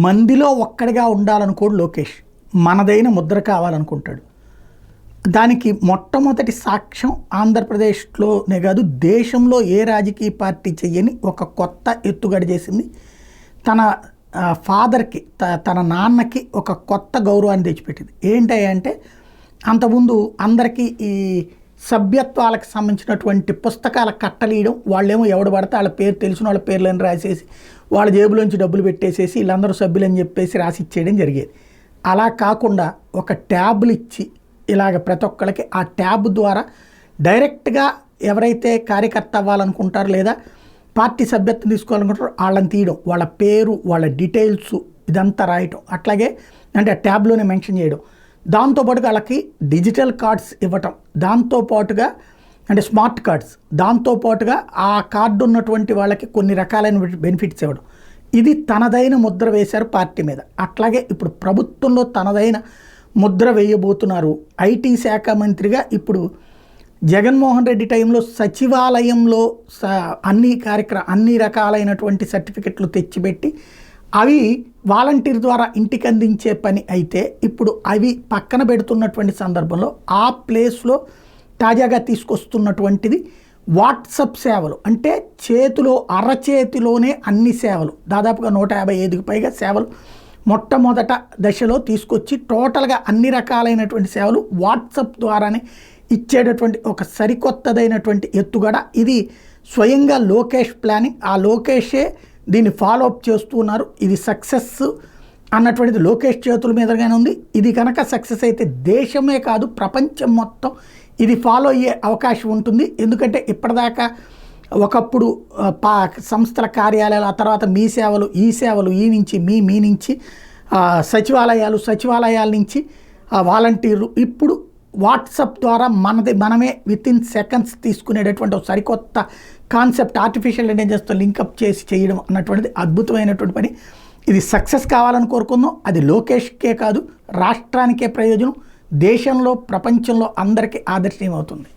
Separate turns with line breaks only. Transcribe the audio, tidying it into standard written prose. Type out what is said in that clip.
మందిలో ఒక్కడిగా ఉండాలనుకోడు లోకేష్. మనదైన ముద్ర కావాలనుకుంటాడు. దానికి మొట్టమొదటి సాక్ష్యం ఆంధ్రప్రదేశ్లోనే కాదు, దేశంలో ఏ రాజకీయ పార్టీ చెయ్యని ఒక కొత్త ఎత్తుగడ చేసింది. తన ఫాదర్కి, తన నాన్నకి ఒక కొత్త గౌరవాన్ని తెచ్చిపెట్టింది. ఏంటంటే అంతకుముందు అందరికీ ఈ సభ్యత్వాలకు సంబంధించినటువంటి పుస్తకాల కట్టలీయడం, వాళ్ళేమో ఎవడు పడితే వాళ్ళ పేరు తెలిసిన వాళ్ళ పేర్లను రాసేసి వాళ్ళ జేబులోంచి డబ్బులు పెట్టేసేసి వీళ్ళందరూ సభ్యులని చెప్పేసి రాసి ఇచ్చేయడం జరిగేది. అలా కాకుండా ఒక ట్యాబ్లు ఇచ్చి ఇలాగ ప్రతి ఒక్కళ్ళకి ఆ ట్యాబ్ ద్వారా డైరెక్ట్గా ఎవరైతే కార్యకర్త అవ్వాలనుకుంటారో లేదా పార్టీ సభ్యత్వం తీసుకోవాలనుకుంటారో వాళ్ళని తీయడం, వాళ్ళ పేరు, వాళ్ళ డీటెయిల్స్ ఇదంతా రాయటం, అట్లాగే అంటే ఆ ట్యాబ్లోనే మెన్షన్ చేయడం. దాంతోపాటుగా వాళ్ళకి డిజిటల్ కార్డ్స్ ఇవ్వటం, దాంతోపాటుగా అంటే స్మార్ట్ కార్డ్స్, దాంతోపాటుగా ఆ కార్డు ఉన్నటువంటి వాళ్ళకి కొన్ని రకాలైన బెనిఫిట్స్ ఇవ్వడం. ఇది తనదైన ముద్ర వేశారు పార్టీ మీద. అట్లాగే ఇప్పుడు ప్రభుత్వంలో తనదైన ముద్ర వేయబోతున్నారు. ఐటీ శాఖ మంత్రిగా ఇప్పుడు జగన్మోహన్ రెడ్డి టైంలో సచివాలయంలో అన్ని రకాలైనటువంటి సర్టిఫికెట్లు తెచ్చిపెట్టి అవి వాలంటీర్ ద్వారా ఇంటికి అందించే పని అయితే ఇప్పుడు అవి పక్కన పెడుతున్నటువంటి సందర్భంలో ఆ ప్లేస్లో తాజాగా తీసుకొస్తున్నటువంటిది వాట్సప్ సేవలు. అంటే చేతిలో అరచేతిలోనే అన్ని సేవలు, దాదాపుగా 155కి పైగా సేవలు మొట్టమొదట దశలో తీసుకొచ్చి టోటల్గా అన్ని రకాలైనటువంటి సేవలు వాట్సప్ ద్వారానే ఇచ్చేటటువంటి ఒక సరికొత్తదైనటువంటి ఎత్తుగడ. ఇది స్వయంగా లోకేష్ ప్లానింగ్. ఆ లోకేషే దీన్ని ఫాలో అప్ చేస్తున్నారు. ఇది సక్సెస్ అన్నటువంటిది లోకేష్ చేతుల మీదగానే ఉంది. ఇది కనుక సక్సెస్ అయితే దేశమే కాదు ప్రపంచం మొత్తం ఇది ఫాలో అయ్యే అవకాశం ఉంటుంది. ఎందుకంటే ఇప్పటిదాకా ఒకప్పుడు సంస్థల కార్యాలయాలు, ఆ తర్వాత మీ సేవలు, ఈ సేవలు, ఈ నుంచి మీ నుంచి సచివాలయాల నుంచి వాలంటీర్లు, ఇప్పుడు వాట్సాప్ ద్వారా మనమే వితిన్ సెకండ్స్ తీసుకునేటటువంటి ఒక సరికొత్త కాన్సెప్ట్ ఆర్టిఫిషియల్ ఇంటెలిజెన్స్తో లింకప్ చేసి చేయడం అన్నటువంటిది అద్భుతమైనటువంటి పని. ఇది సక్సెస్ కావాలని కోరుకుందాం. అది లోకేష్కే కాదు రాష్ట్రానికే ప్రయోజనం, దేశంలో ప్రపంచంలో అందరికీ ఆదర్శనీయం అవుతుంది.